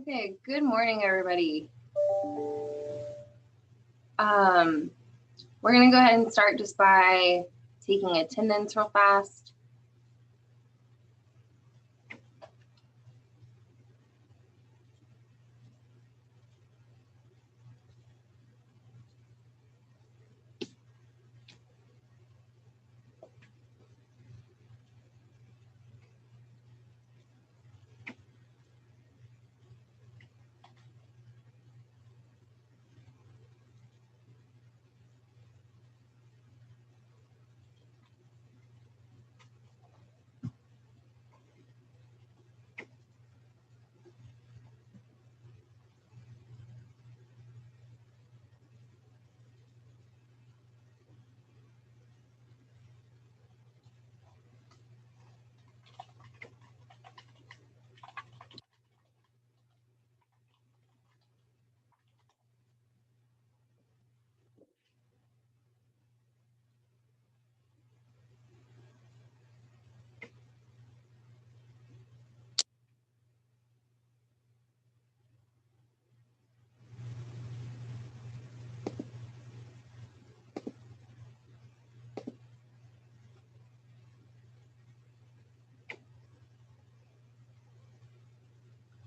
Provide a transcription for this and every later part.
Okay, good morning, everybody. We're gonna go ahead and start just by taking attendance real fast.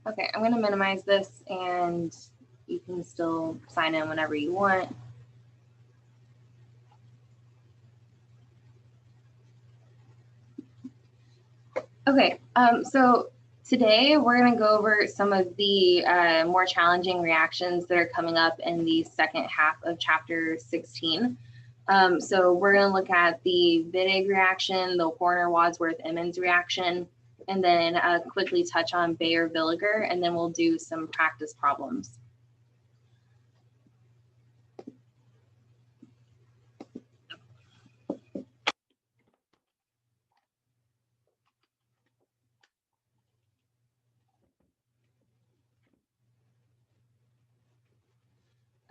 Okay, I'm gonna minimize this and you can still sign in whenever you want. Okay, so today we're gonna go over some of the more challenging reactions that are coming up in the second half of chapter 16. So we're gonna look at the Wittig reaction, the Horner-Wadsworth-Emmons reaction, and then quickly touch on Baeyer-Villiger, and then we'll do some practice problems.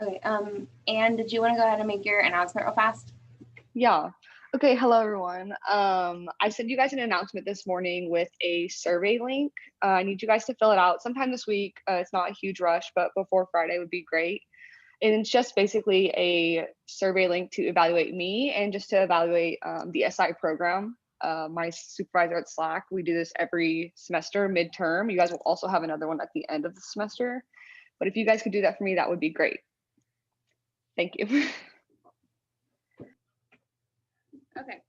Okay, Anne, did you want to go ahead and make your announcement real fast? Yeah. Okay, hello everyone. I sent you guys an announcement this morning with a survey link. I need you guys to fill it out sometime this week. It's not a huge rush, but before Friday would be great. And it's just basically a survey link to evaluate me and just to evaluate the SI program. My supervisor at Slack, we do this every semester midterm. You guys will also have another one at the end of the semester. But if you guys could do that for me, that would be great. Thank you. Okay.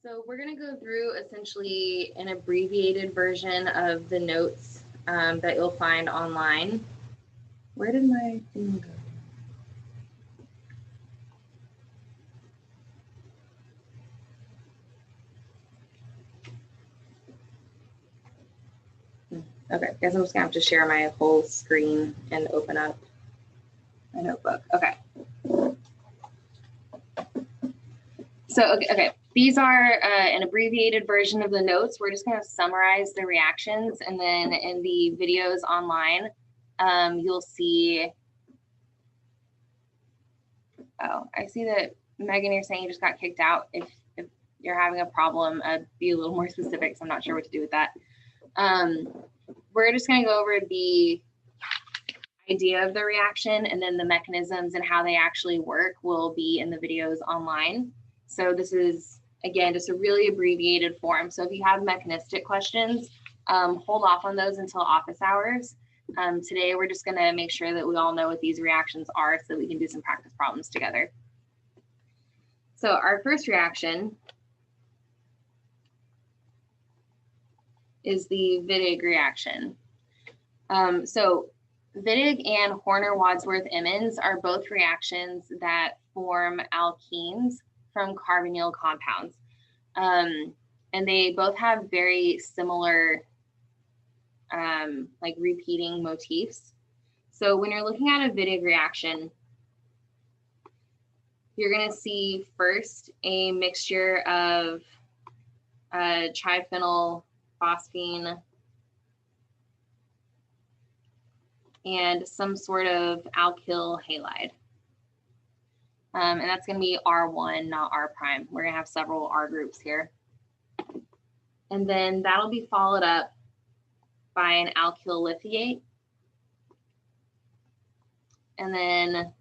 So we're going to go through essentially an abbreviated version of the notes that you'll find online. Where did my thing go? Okay, I guess I'm just going to have to share my whole screen and open up my notebook. Okay. So, okay. These are an abbreviated version of the notes. We're just going to summarize the reactions, and then in the videos online, you'll see. Oh, I see that, Megan, you're saying you just got kicked out. If you're having a problem, be a little more specific, so I'm not sure what to do with that. We're just going to go over the idea of the reaction, and then the mechanisms and how they actually work will be in the videos online. So this is, again, just a really abbreviated form. So if you have mechanistic questions, hold off on those until office hours. Today, we're just going to make sure that we all know what these reactions are so that we can do some practice problems together. So our first reaction is the Wittig reaction. So Wittig and Horner-Wadsworth-Emmons are both reactions that form alkenes from carbonyl compounds. And they both have very similar like repeating motifs. So when you're looking at a Wittig reaction, you're going to see first a mixture of triphenyl phosphine and some sort of alkyl halide. And that's going to be R1, not R prime. We're going to have several R groups here. And then that'll be followed up by an alkyl lithiate. And then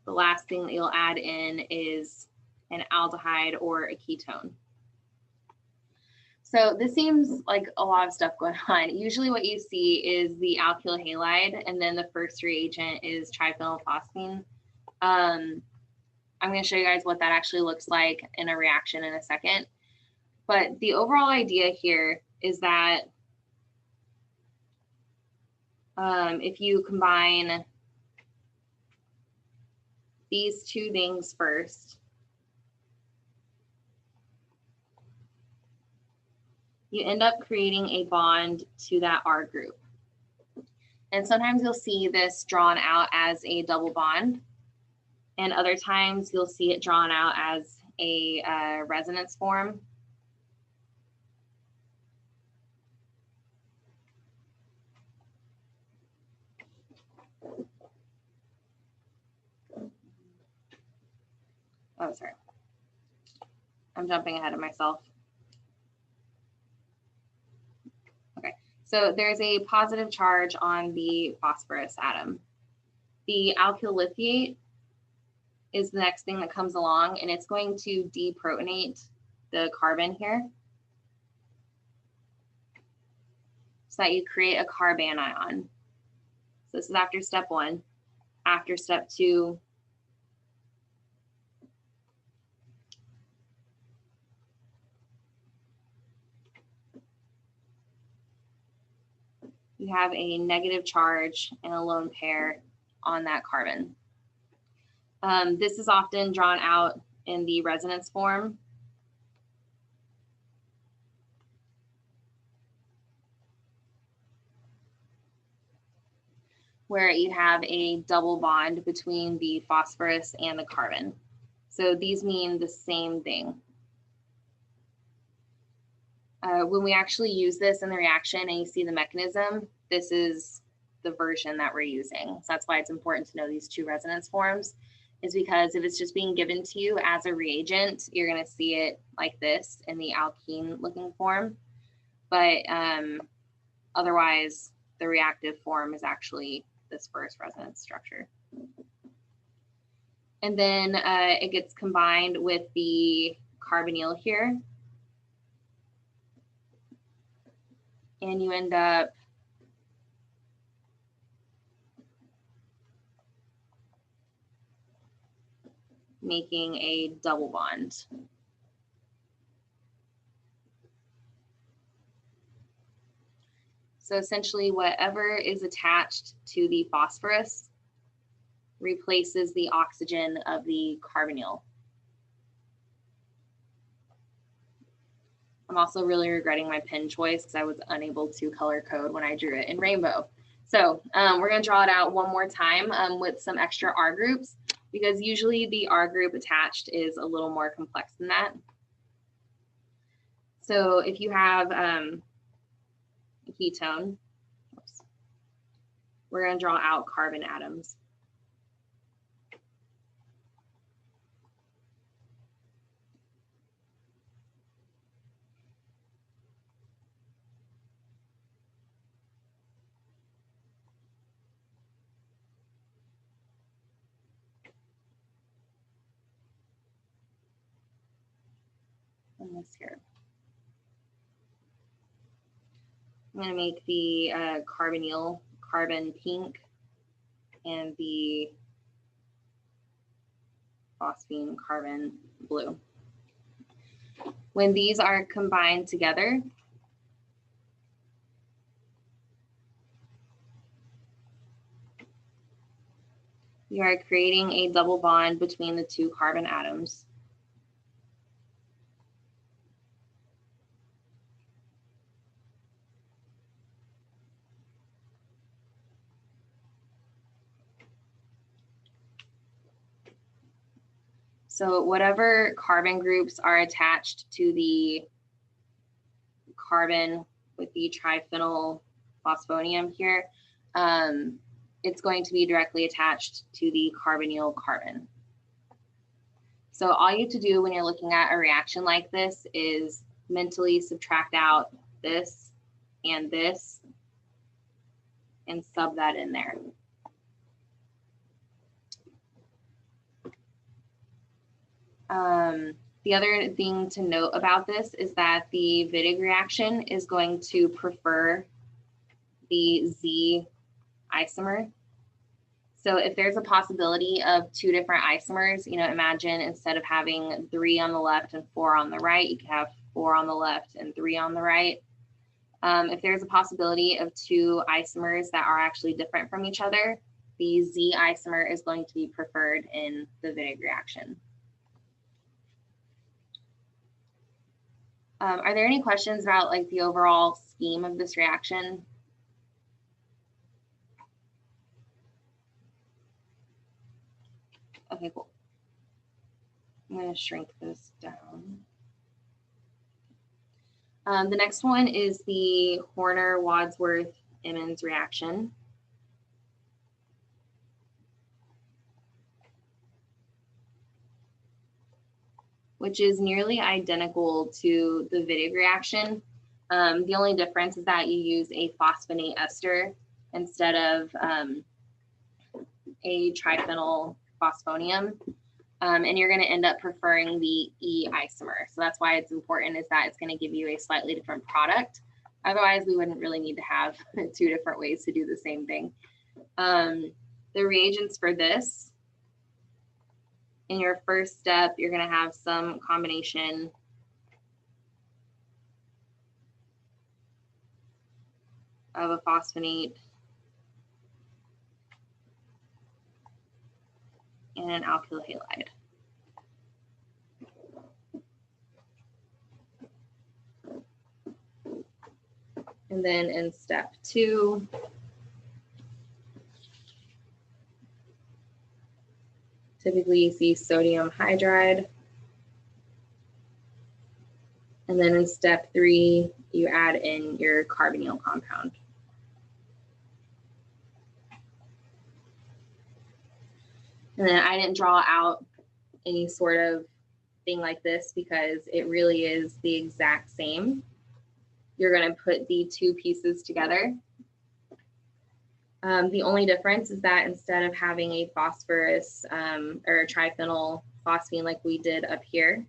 the last thing that you'll add in is an aldehyde or a ketone. So this seems like a lot of stuff going on. Usually what you see is the alkyl halide, and then the first reagent is triphenylphosphine. I'm going to show you guys what that actually looks like in a reaction in a second. But the overall idea here is that if you combine these two things first, you end up creating a bond to that R group. And sometimes you'll see this drawn out as a double bond, and other times you'll see it drawn out as a resonance form. Oh, sorry. I'm jumping ahead of myself. Okay, so there's a positive charge on the phosphorus atom. The alkyl lithiate is the next thing that comes along, and it's going to deprotonate the carbon here so that you create a carbanion. So this is after step 1. After step 2, you have a negative charge and a lone pair on that carbon. This is often drawn out in the resonance form. Where you have a double bond between the phosphorus and the carbon. So these mean the same thing. When we actually use this in the reaction and you see the mechanism, this is the version that we're using. So that's why it's important to know these two resonance forms, is because if it's just being given to you as a reagent, you're going to see it like this in the alkene looking form. But otherwise, the reactive form is actually this first resonance structure. And then it gets combined with the carbonyl here. And you end up making a double bond. So essentially whatever is attached to the phosphorus replaces the oxygen of the carbonyl. I'm also really regretting my pen choice because I was unable to color code when I drew it in rainbow. So we're going to draw it out one more time with some extra R groups, because usually the R group attached is a little more complex than that. So if you have a ketone, we're going to draw out carbon atoms. And this here. I'm going to make the carbonyl carbon pink and the phosphine carbon blue. When these are combined together, you are creating a double bond between the two carbon atoms. So whatever carbon groups are attached to the carbon with the triphenyl phosphonium here, it's going to be directly attached to the carbonyl carbon. So all you have to do when you're looking at a reaction like this is mentally subtract out this and this, and sub that in there. The other thing to note about this is that the Wittig reaction is going to prefer the Z isomer. So if there's a possibility of two different isomers, you know, imagine instead of having 3 on the left and 4 on the right, you could have 4 on the left and 3 on the right. If there's a possibility of two isomers that are actually different from each other, the Z isomer is going to be preferred in the Wittig reaction. Are there any questions about like the overall scheme of this reaction? Okay, cool. I'm going to shrink this down. The next one is the Horner-Wadsworth-Emmons reaction. Which is nearly identical to the Wittig reaction. The only difference is that you use a phosphonate ester instead of a triphenyl phosphonium. And you're going to end up preferring the E isomer. So that's why it's important, is that it's going to give you a slightly different product. Otherwise, we wouldn't really need to have two different ways to do the same thing. The reagents for this, in your first step, you're going to have some combination of a phosphonate and an alkyl halide. And then in step 2, typically you see sodium hydride. And then in step 3, you add in your carbonyl compound. And then I didn't draw out any sort of thing like this because it really is the exact same. You're going to put the two pieces together. The only difference is that instead of having a phosphorus or a triphenyl phosphine like we did up here,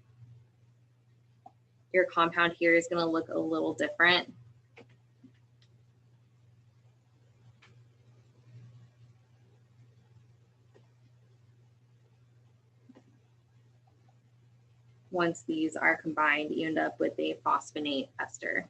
your compound here is going to look a little different. Once these are combined, you end up with a phosphonate ester.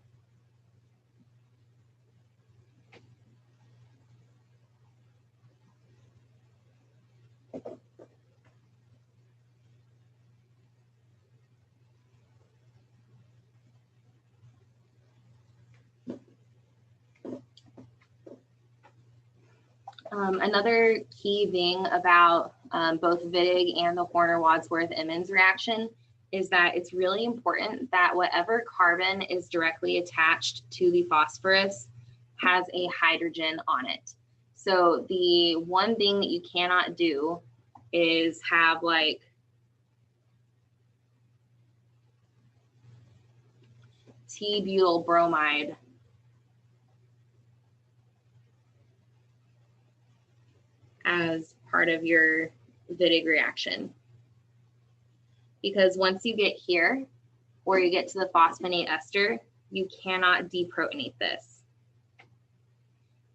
Another key thing about both Wittig and the Horner-Wadsworth-Emmons reaction is that it's really important that whatever carbon is directly attached to the phosphorus has a hydrogen on it. So the one thing that you cannot do is have like T-butyl bromide as part of your Wittig reaction. Because once you get here, or you get to the phosphonate ester, you cannot deprotonate this.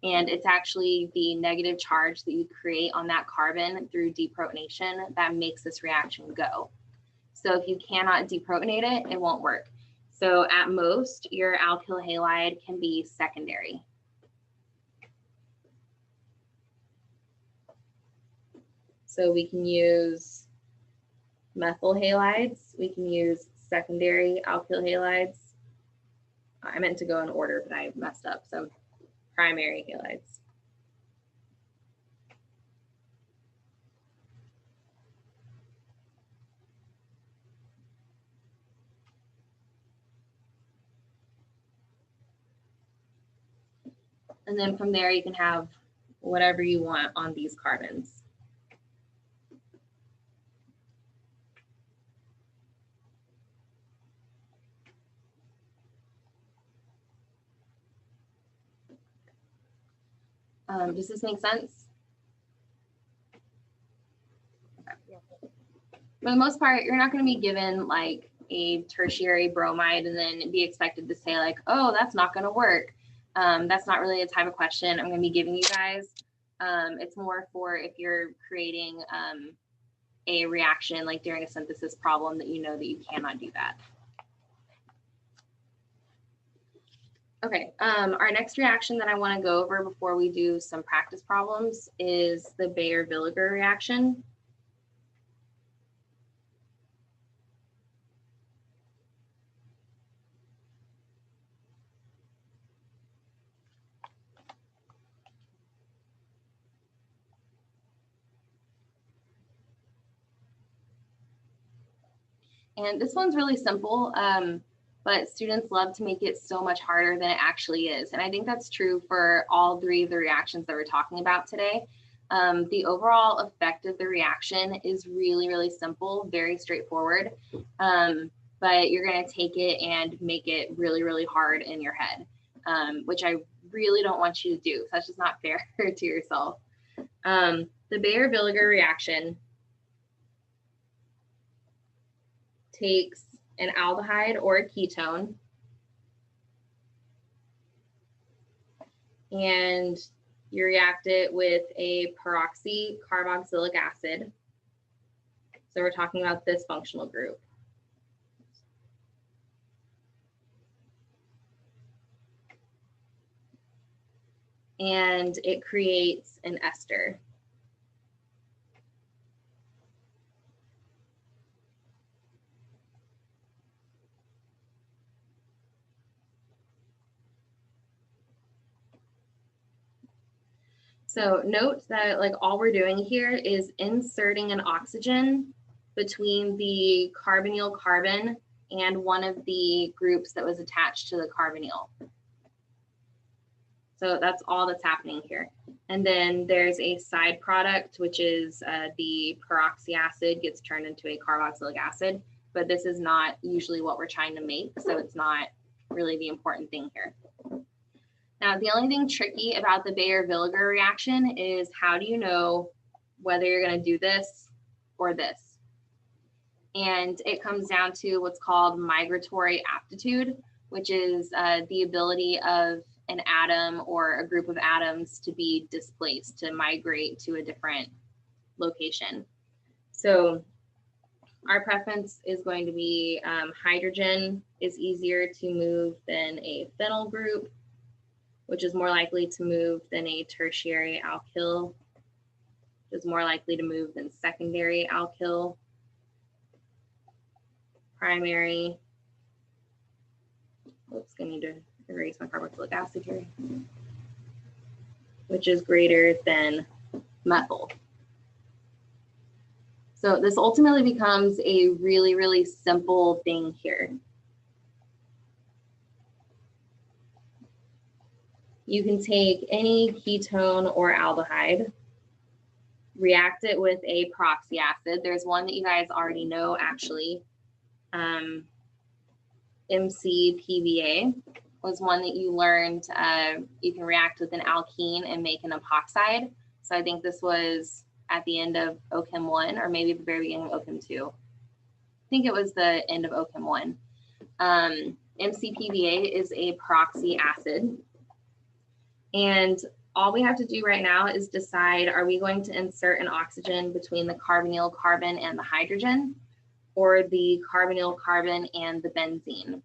And it's actually the negative charge that you create on that carbon through deprotonation that makes this reaction go. So if you cannot deprotonate it, it won't work. So at most, your alkyl halide can be secondary. So we can use methyl halides. We can use secondary alkyl halides. I meant to go in order, but I messed up. So primary halides. And then from there, you can have whatever you want on these carbons. Does this make sense? Yeah. For the most part, you're not going to be given like a tertiary bromide and then be expected to say like, oh, that's not going to work. That's not really the type of question I'm going to be giving you guys. It's more for if you're creating a reaction like during a synthesis problem that you know that you cannot do that. Okay, our next reaction that I want to go over before we do some practice problems is the Baeyer-Villiger reaction. And this one's really simple, but students love to make it so much harder than it actually is. And I think that's true for all three of the reactions that we're talking about today. The overall effect of the reaction is really, really simple, very straightforward, but you're going to take it and make it really, really hard in your head, which I really don't want you to do. So that's just not fair to yourself. The Baeyer-Villiger reaction takes an aldehyde or a ketone and you react it with a peroxy carboxylic acid. So we're talking about this functional group. And it creates an ester. So note that like all we're doing here is inserting an oxygen between the carbonyl carbon and one of the groups that was attached to the carbonyl. So that's all that's happening here. And then there's a side product, which is the peroxy acid gets turned into a carboxylic acid, but this is not usually what we're trying to make. So it's not really the important thing here. Now, the only thing tricky about the Baeyer-Villiger reaction is how do you know whether you're going to do this or this? And it comes down to what's called migratory aptitude, which is the ability of an atom or a group of atoms to be displaced, to migrate to a different location. So our preference is going to be hydrogen is easier to move than a phenyl group, which is more likely to move than a tertiary alkyl, which is more likely to move than secondary alkyl, primary. Oops, I need to erase my carboxylic acid here, which is greater than methyl. So this ultimately becomes a really, really simple thing here. You can take any ketone or aldehyde, react it with a peroxy acid. There's one that you guys already know, actually. MCPBA was one that you learned. You can react with an alkene and make an epoxide. So I think this was at the end of OChem 1, or maybe at the very beginning of OChem 2. I think it was the end of OChem 1. MCPBA is a peroxy acid. And all we have to do right now is decide, are we going to insert an oxygen between the carbonyl carbon and the hydrogen, or the carbonyl carbon and the benzene?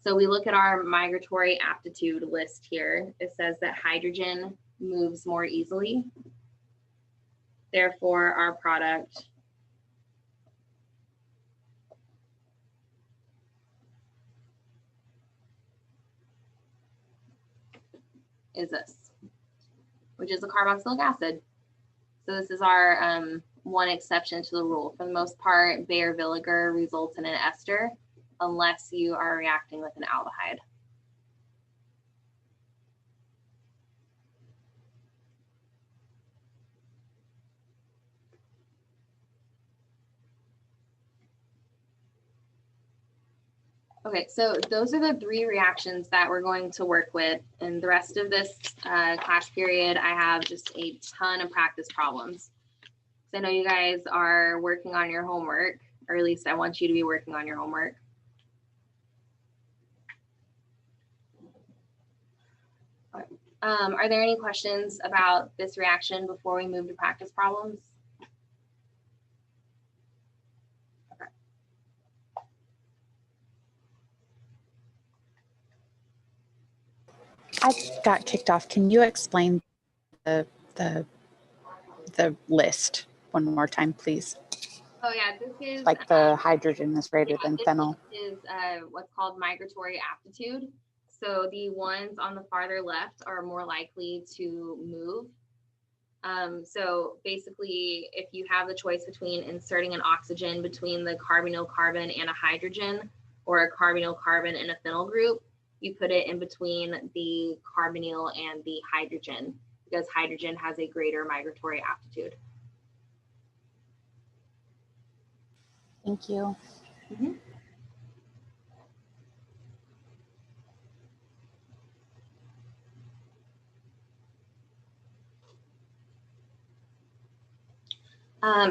So we look at our migratory aptitude list here. It says that hydrogen moves more easily. Therefore, our product is this, which is a carboxylic acid. So this is our one exception to the rule. For the most part, Baeyer-Villiger results in an ester unless you are reacting with an aldehyde. Okay, so those are the 3 reactions that we're going to work with. And the rest of this class period, I have just a ton of practice problems. So I know you guys are working on your homework, or at least I want you to be working on your homework. Are there any questions about this reaction before we move to practice problems? Okay. I got kicked off. Can you explain the list one more time, please? Oh yeah, this is like the hydrogen is greater than phenyl. This is what's called migratory aptitude. So the ones on the farther left are more likely to move. So basically, if you have the choice between inserting an oxygen between the carbonyl carbon and a hydrogen, or a carbonyl carbon and a phenyl group, you put it in between the carbonyl and the hydrogen, because hydrogen has a greater migratory aptitude. Thank you. Mm-hmm.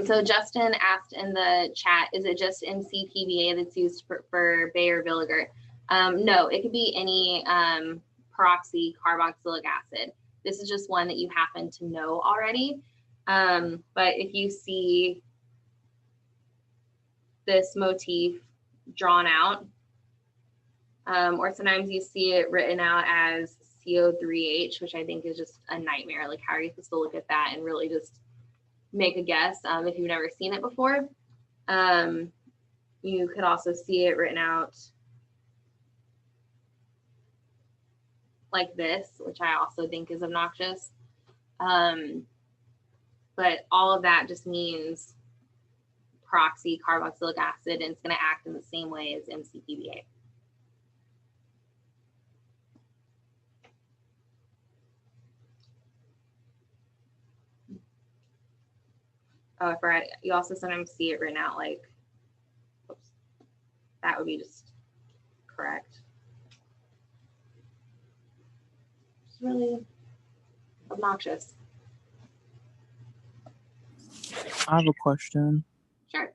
So Justin asked in the chat, is it just MCPBA that's used for Baeyer-Villiger? No, it could be any peroxy carboxylic acid. This is just one that you happen to know already. But if you see this motif drawn out, or sometimes you see it written out as CO3H, which I think is just a nightmare. Like, how are you supposed to look at that and really just make a guess if you've never seen it before? You could also see it written out like this, which I also think is obnoxious. But all of that just means peroxy carboxylic acid, and it's going to act in the same way as MCPBA. Oh, I forgot. You also sometimes see it written out like, oops, that would be just correct. It's really obnoxious. I have a question. Sure.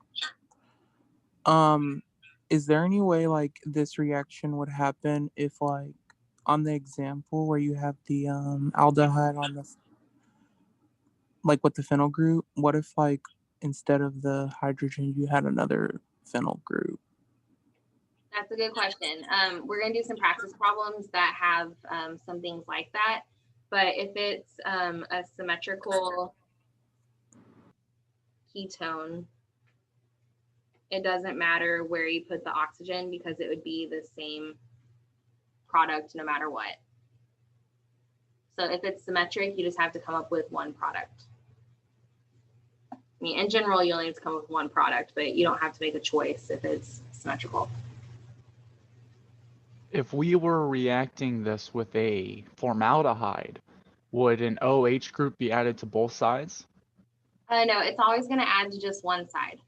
Is there any way like this reaction would happen if like on the example where you have the aldehyde on the like with the phenyl group, what if like instead of the hydrogen you had another phenyl group? That's a good question. We're going to do some practice problems that have some things like that. But if it's a symmetrical ketone, it doesn't matter where you put the oxygen, because it would be the same product no matter what. So if it's symmetric, you just have to come up with one product. I mean, in general, you only need to come up with one product, but you don't have to make a choice if it's symmetrical. If we were reacting this with a formaldehyde, would an OH group be added to both sides? No, it's always going to add to just one side.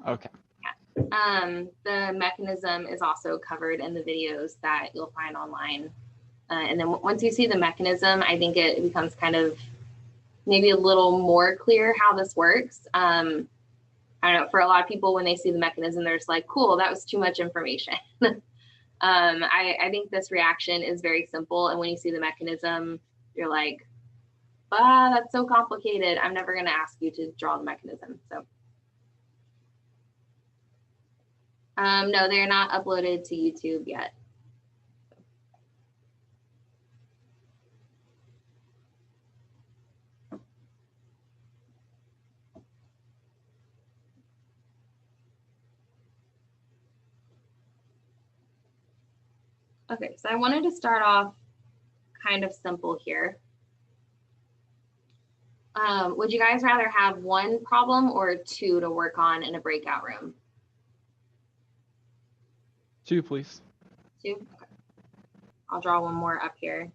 Okay. Yeah. The mechanism is also covered in the videos that you'll find online. And then once you see the mechanism, I think it becomes kind of maybe a little more clear how this works. I don't know, for a lot of people, when they see the mechanism, they're just like, cool, that was too much information. I think this reaction is very simple. And when you see the mechanism, you're like, that's so complicated. I'm never going to ask you to draw the mechanism. So, no, they're not uploaded to YouTube yet. Okay, so I wanted to start off kind of simple here. Would you guys rather have one problem or two to work on in a breakout room? 2, please. 2? Okay. I'll draw one more up here.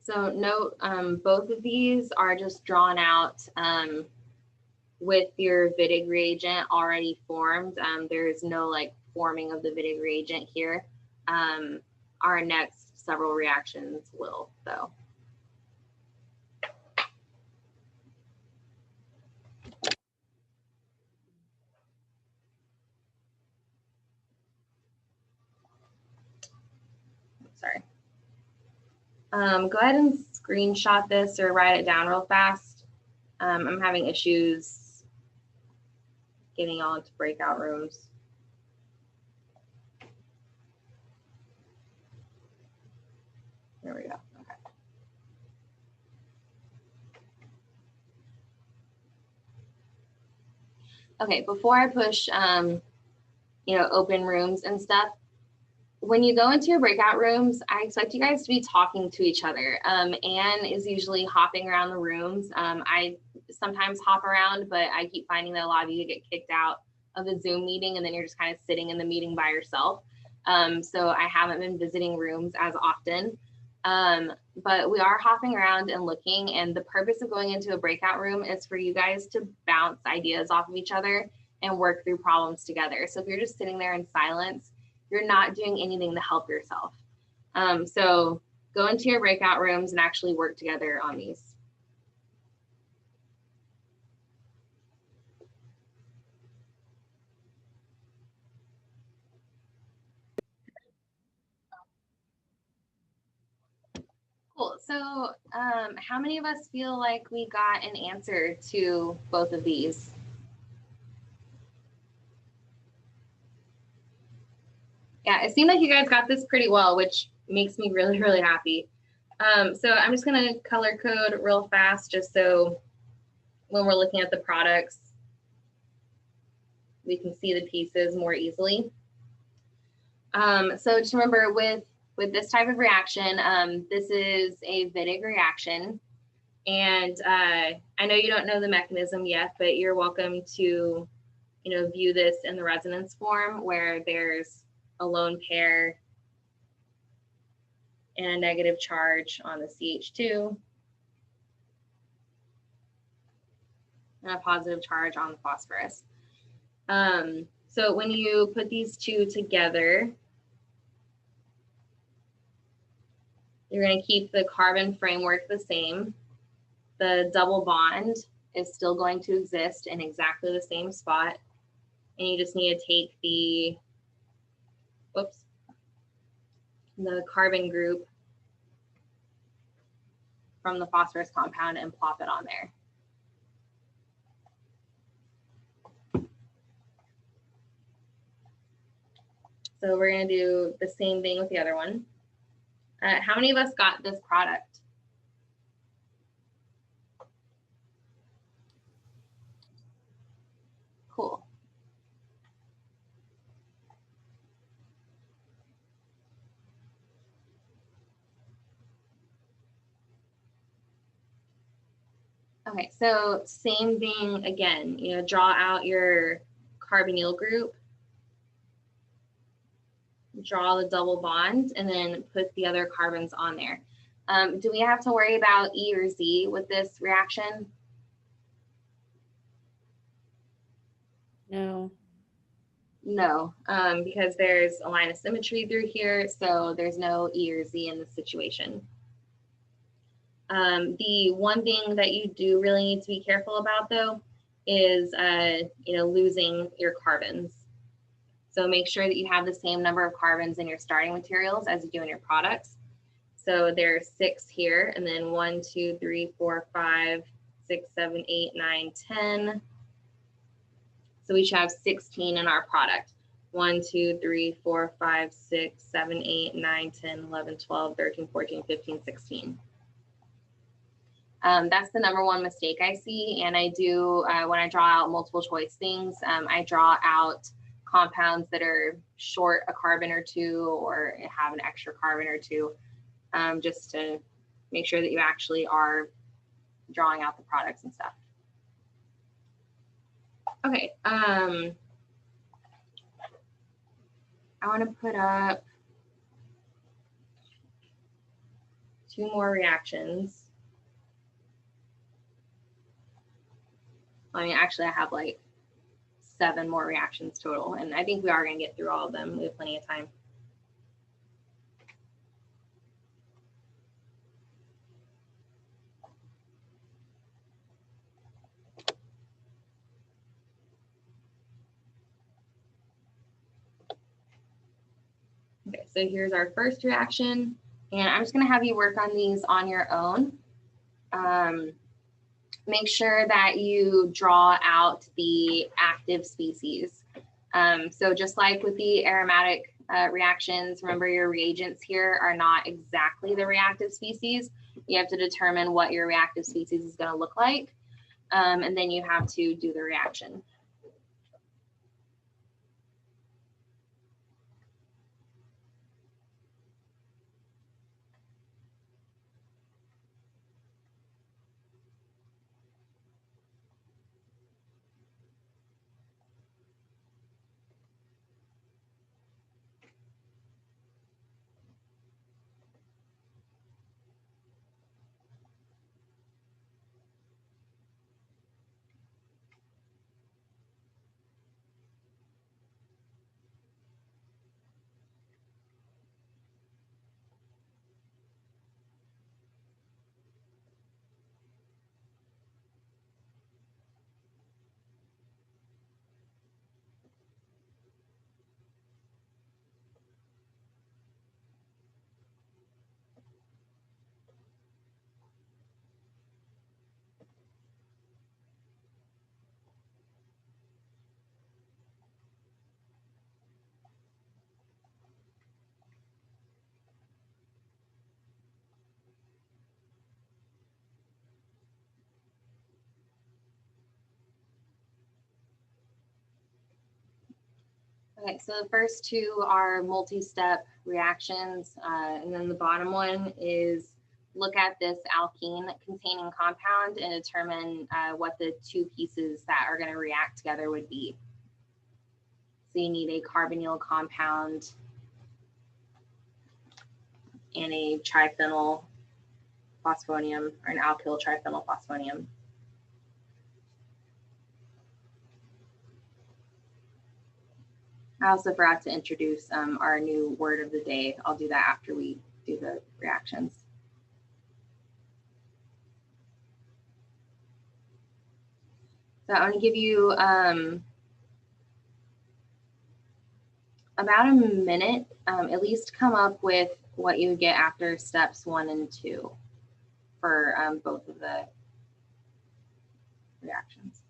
So note, both of these are just drawn out with your Wittig reagent already formed. There is no like forming of the Wittig reagent here. Our next several reactions will, though. Sorry. Go ahead and screenshot this or write it down real fast. I'm having issues getting y'all into breakout rooms. There we go. Okay. Okay, before I push, open rooms and stuff, when you go into your breakout rooms, I expect you guys to be talking to each other. Anne is usually hopping around the rooms. I sometimes hop around, but I keep finding that a lot of you get kicked out of the Zoom meeting and then you're just kind of sitting in the meeting by yourself. So I haven't been visiting rooms as often, but we are hopping around and looking, and the purpose of going into a breakout room is for you guys to bounce ideas off of each other and work through problems together. So if you're just sitting there in silence, you're not doing anything to help yourself. So go into your breakout rooms and actually work together on these. Cool. So how many of us feel like we got an answer to both of these? Yeah, it seemed like you guys got this pretty well, which makes me really, really happy. So I'm just gonna color code real fast just so when we're looking at the products, we can see the pieces more easily. So just remember with this type of reaction, this is a Wittig reaction. And I know you don't know the mechanism yet, but you're welcome to, view this in the resonance form where there's a lone pair and a negative charge on the CH2 and a positive charge on the phosphorus. So when you put these two together, you're going to keep the carbon framework the same. The double bond is still going to exist in exactly the same spot. And you just need to take the carbon group from the phosphorus compound and plop it on there. So we're going to do the same thing with the other one. How many of us got this product? Cool. Okay, so same thing again, draw out your carbonyl group, draw the double bond, and then put the other carbons on there. Do we have to worry about E or Z with this reaction? No. No, because there's a line of symmetry through here, so there's no E or Z in this situation. The one thing that you do really need to be careful about, though, is losing your carbons. So make sure that you have the same number of carbons in your starting materials as you do in your products. So there's 6 here, and then 1, 2, 3, 4, 5, 6, 7, 8, 9, 10. So we should have 16 in our product. 1, 2, 3, 4, 5, 6, 7, 8, 9, 10, 11, 12, 13, 14, 15, 16. That's the number one mistake I see. And I do, when I draw out multiple choice things, I draw out compounds that are short a carbon or two or have an extra carbon or two, just to make sure that you actually are drawing out the products and stuff. Okay, I want to put up 2 more reactions. I mean, actually, I have like 7 more reactions total, and I think we are going to get through all of them. We have plenty of time. Okay, so here's our first reaction, and I'm just going to have you work on these on your own. Make sure that you draw out the active species. So just like with the aromatic reactions, remember your reagents here are not exactly the reactive species. You have to determine what your reactive species is going to look like, and then you have to do the reaction. Okay, so the first 2 are multi-step reactions, and then the bottom one is look at this alkene containing compound and determine what the 2 pieces that are going to react together would be. So you need a carbonyl compound and a triphenyl phosphonium, or an alkyl triphenyl phosphonium. I also forgot to introduce our new word of the day. I'll do that after we do the reactions. So I'm going to give you about a minute, at least come up with what you would get after steps 1 and 2 for both of the reactions.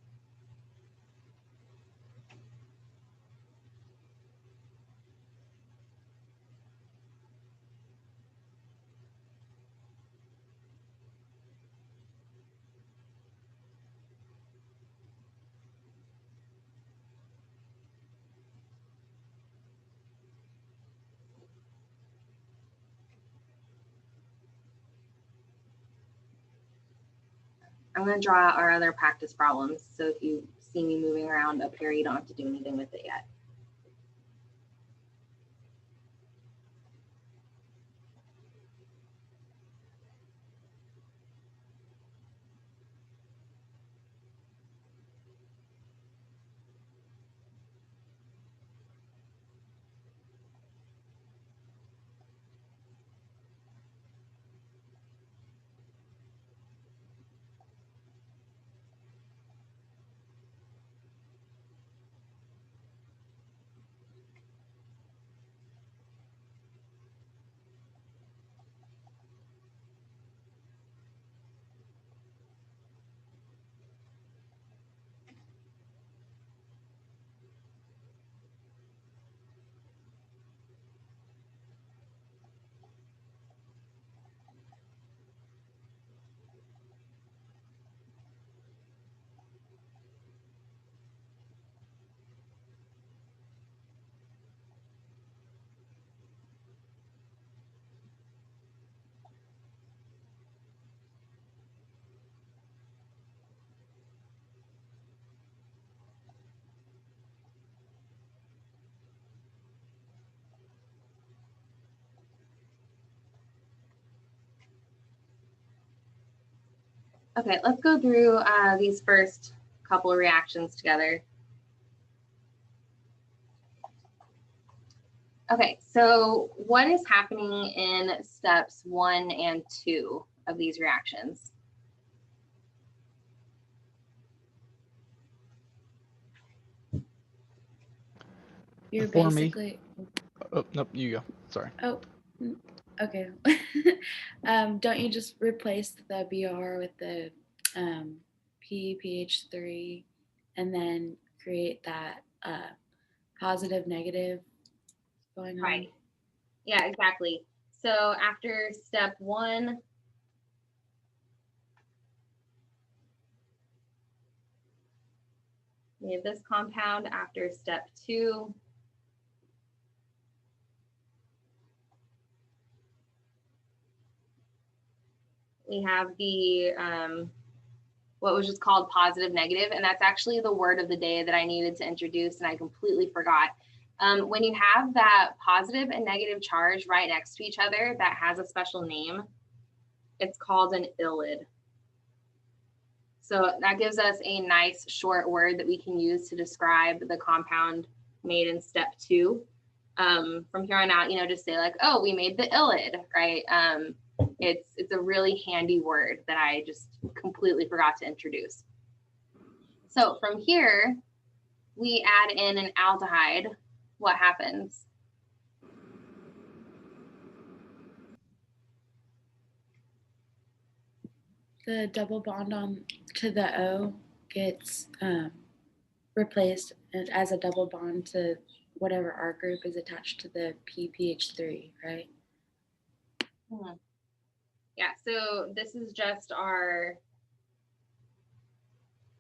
I'm going to draw out our other practice problems. So if you see me moving around up here, you don't have to do anything with it yet. Okay, let's go through these first couple of reactions together. Okay, so what is happening in steps 1 and 2 of these reactions? You're For me- basically. Oh, nope, you go. Sorry. Oh, okay. Don't you just replace the Br with the PPH3 and then create that positive negative going on? Right. Yeah, exactly. So after step 1, we have this compound. After step 2, we have the what was just called positive negative, and that's actually the word of the day that I needed to introduce, and I completely forgot. When you have that positive and negative charge right next to each other that has a special name, it's called an ylid. So that gives us a nice short word that we can use to describe the compound made in step 2. From here on out, just say like, oh, we made the ylid, right? It's a really handy word that I just completely forgot to introduce. So from here, we add in an aldehyde. What happens? The double bond on to the O gets replaced as a double bond to whatever R group is attached to the PPH3, right? Yeah, so this is just our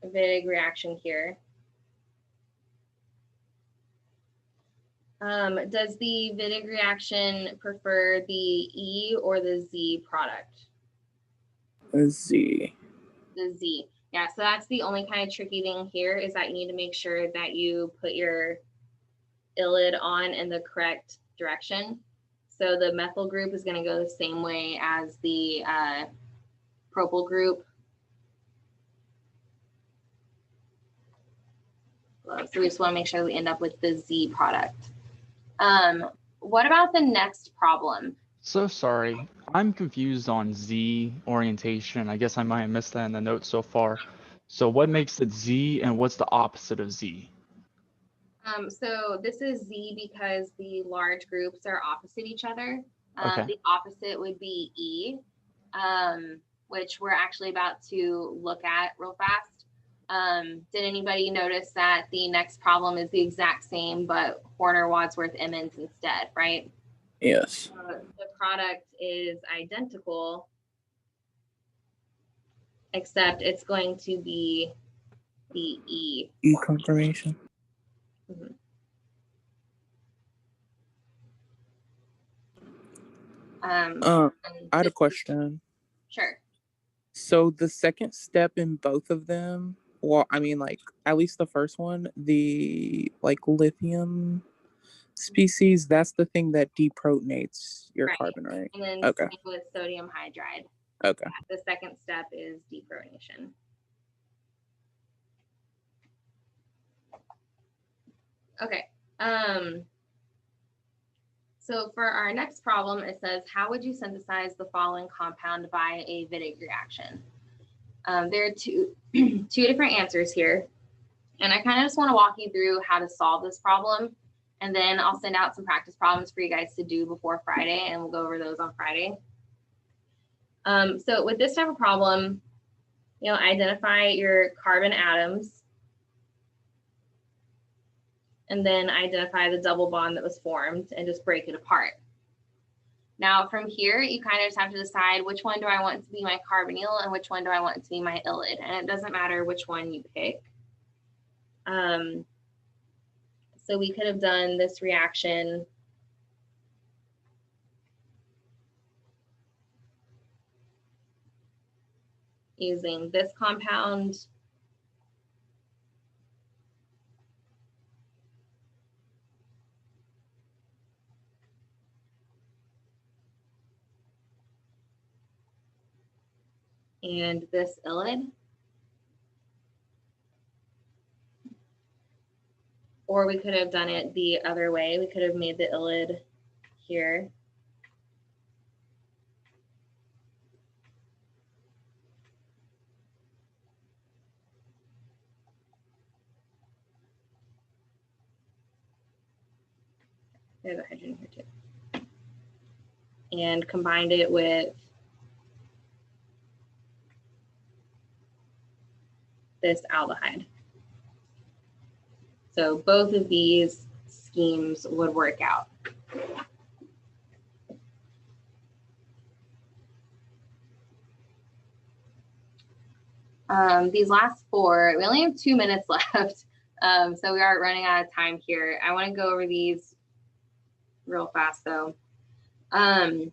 Wittig reaction here. Does the Wittig reaction prefer the E or the Z product? Z. The Z. Yeah, so that's the only kind of tricky thing here is that you need to make sure that you put your ylid on in the correct direction. So the methyl group is going to go the same way as the propyl group. So we just want to make sure we end up with the Z product. What about the next problem? So sorry. I'm confused on Z orientation. I guess I might have missed that in the notes so far. So what makes it Z and what's the opposite of Z? So this is Z because the large groups are opposite each other. Okay. The opposite would be E, which we're actually about to look at real fast. Did anybody notice that the next problem is the exact same, but Horner-Wadsworth-Emmons instead, right? Yes. The product is identical, except it's going to be the E. E confirmation. Mhm. I had a question. Sure. So the second step in both of them, well, I mean, like at least the first one, the like lithium species, that's the thing that deprotonates your Right. carbon, right? And then Okay. same with sodium hydride. Okay. The second step is deprotonation. Okay. So for our next problem, it says, how would you synthesize the following compound by a Wittig reaction? There are two different answers here. And I kind of just want to walk you through how to solve this problem. And then I'll send out some practice problems for you guys to do before Friday, and we'll go over those on Friday. So with this type of problem, identify your carbon atoms, and then identify the double bond that was formed and just break it apart. Now from here, you kind of just have to decide which one do I want to be my carbonyl and which one do I want to be my ylid. And it doesn't matter which one you pick. So we could have done this reaction using this compound and this ylid. Or we could have done it the other way. We could have made the ylid here. There's a hydrogen here too. And combined it with this aldehyde. So both of these schemes would work out. These last four, we only have 2 minutes left. So we are running out of time here. I want to go over these real fast though. So in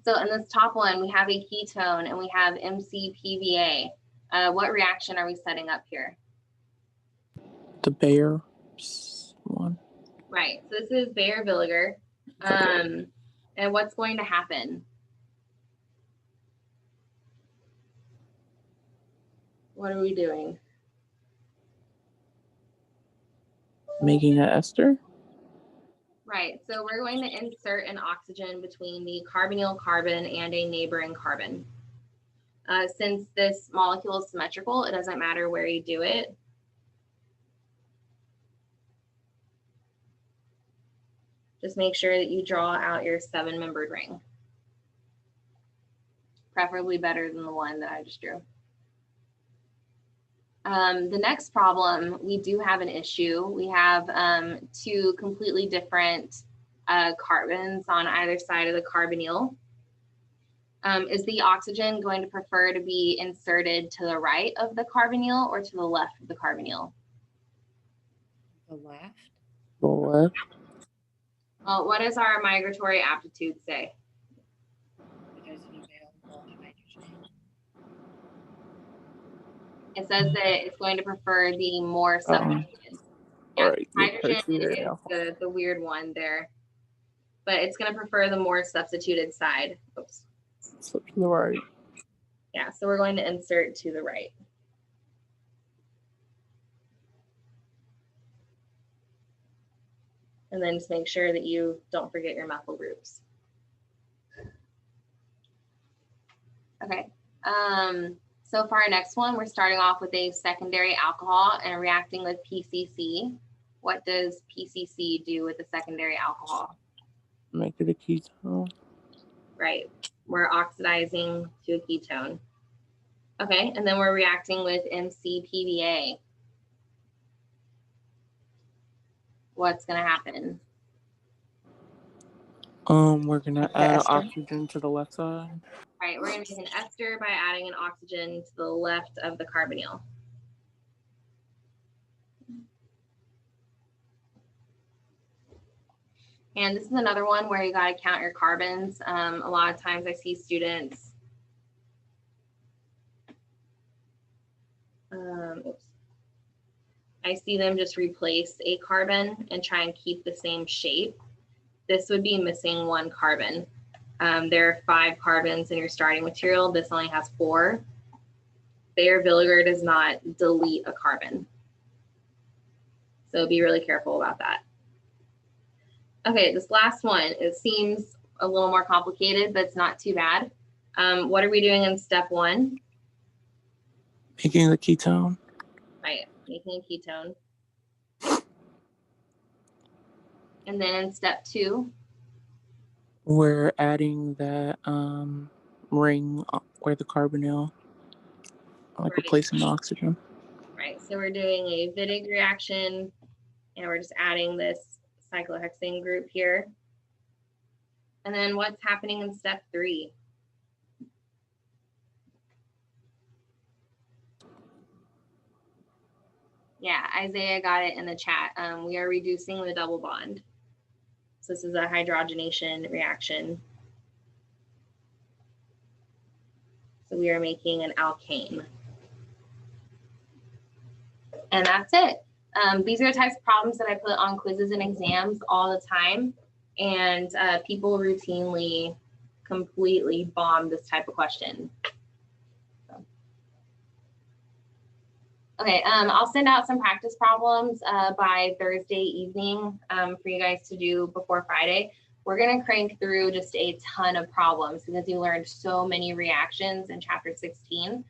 this top one, we have a ketone and we have MCPVA. What reaction are we setting up here? The Bayer one. Right, so this is Baeyer-Villiger. And what's going to happen? What are we doing? Making an ester? Right, so we're going to insert an oxygen between the carbonyl carbon and a neighboring carbon. Since this molecule is symmetrical, it doesn't matter where you do it. Just make sure that you draw out your 7-membered ring. Preferably better than the one that I just drew. The next problem, we do have an issue. We have 2 completely different carbons on either side of the carbonyl. Is the oxygen going to prefer to be inserted to the right of the carbonyl or to the left of the carbonyl? The left. The left. Well, what does our migratory aptitude say? There's an available hydrogen. It says that it's going to prefer the more substituted. All right. Hydrogen is the weird one there, but it's going to prefer the more substituted side. Oops. Flip to the right. Yeah, so we're going to insert to the right. And then just make sure that you don't forget your methyl groups. Okay. So for our next one, we're starting off with a secondary alcohol and reacting with PCC. What does PCC do with the secondary alcohol? Make it a ketone. Right. We're oxidizing to a ketone. Okay, and then we're reacting with MCPVA. What's going to happen? We're gonna add ester. oxygen to the left side. Right, we're going to make an ester by adding an oxygen to the left of the carbonyl. And this is another one where you got to count your carbons. A lot of times I see students, I see them just replace a carbon and try and keep the same shape. This would be missing 1 carbon. There are 5 carbons in your starting material. This only has 4. Baeyer-Villiger does not delete a carbon. So be really careful about that. Okay, this last one, it seems a little more complicated, but it's not too bad. What are we doing in step 1? Making the ketone. Right, making a ketone. And then in step 2, We're adding that ring where the carbonyl, like Right. replacing the oxygen. right? So we're doing a Wittig reaction, and we're just adding this cyclohexane group here. And then what's happening in step 3? Yeah, Isaiah got it in the chat. We are reducing the double bond. So this is a hydrogenation reaction. So we are making an alkane. And that's it. These are the types of problems that I put on quizzes and exams all the time. And people routinely completely bomb this type of question. Okay, I'll send out some practice problems by Thursday evening for you guys to do before Friday. We're gonna crank through just a ton of problems because you learned so many reactions in chapter 16.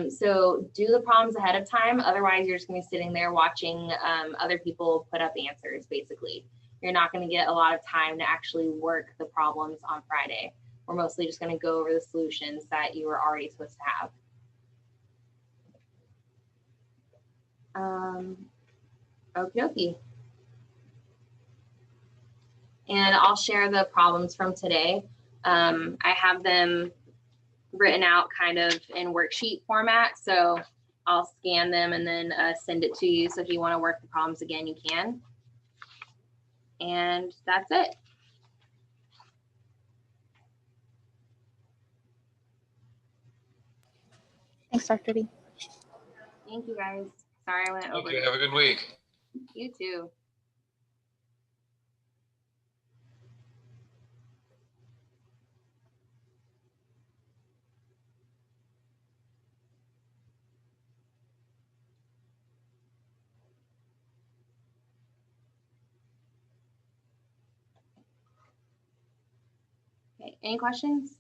So do the problems ahead of time. Otherwise, you're just gonna be sitting there watching other people put up answers, basically. You're not gonna get a lot of time to actually work the problems on Friday. We're mostly just gonna go over the solutions that you were already supposed to have. Okie dokie. And I'll share the problems from today. I have them written out kind of in worksheet format, so I'll scan them and then send it to you. So if you want to work the problems again, you can. And that's it. Thanks, Dr. D. Thank you guys. Sorry I went over. Okay, have a good week. You too. Okay, any questions?